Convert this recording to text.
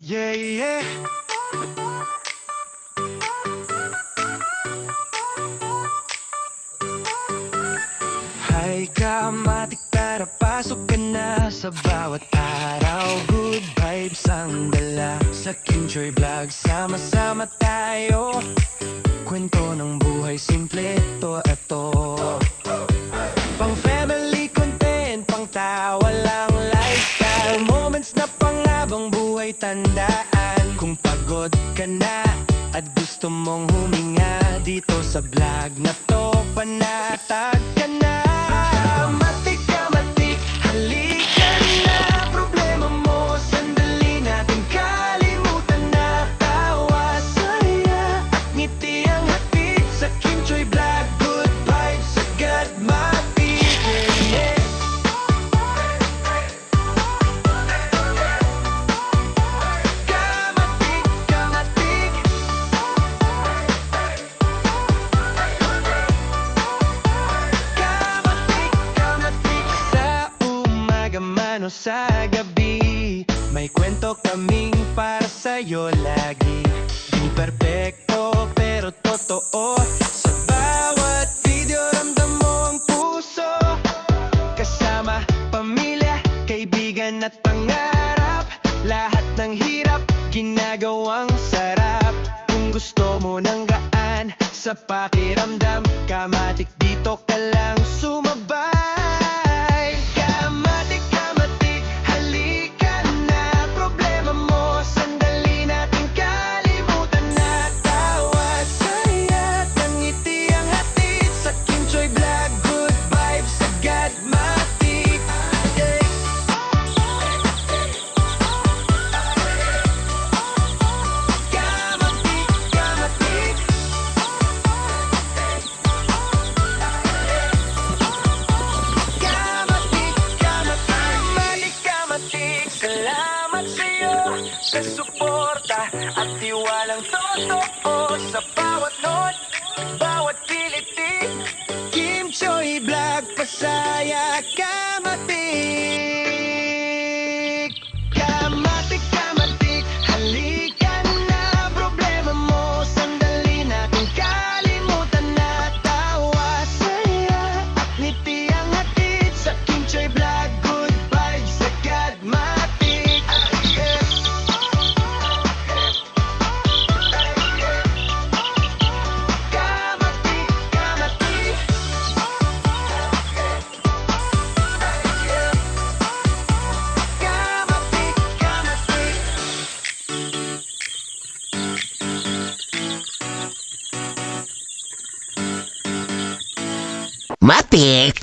Yeah, yeah. Hay kamatik, tara pasok ka na. Sa bawat araw good vibes ang dala. Sa Kinchoy Vlog sama-sama tayo. Kwento ng buhay simple ito. Pang family content, pang tawa lang lifestyle. Moments na panghabang buhay tandaan. Kung pagod ka na at gusto mong huminga, dito sa vlog na to panatag ka na. Matik ka matik, halika na. Problema mo, sandali natin kalimutan na. Tawa, saya at ngiti ang hatid sa Kinchoy Vlog. Good vibes agad matik, yeah, yeah. Kamatik, kamatik. Kamatik, kamatik. Sa umaga man o sa gabi, may kwento kaming para sa'yo lagi. Di perpekto pero totoo. Sa bawat video ramdam mo ang puso. Kasama pamilya, kaibigan at pangarap. Lahat ng hirap, ginagawang sarap. Kung gusto mo ng gaan sa pakiramdam, kamatik dito ka lang sumabay. Kamatik, kamatik, halika na. Problema mo, sandali natin kalimutan na. Tawa, saya at ngiti ang hatid sa Kinchoy Vlog. Good vibes agad matik, yeah. Kamatik, kamatik. Kamatik, kamatik. Kamatik, kamatik. Salamat sa'yo sa suporta at tiwalang totoo sa bawat note, bawat kilitik. Kinchoy Vlog, pasaya, kamatik. Kamatik, kamatik, halika na. Problema mo, sandali natin kalimutan na. Tawa, saya at ngiti ang hatid sa Kinchoy Vlog. Good vibes agad matik, yeah. Kamatik, kamatik. Kamatik, kamatik. Matik!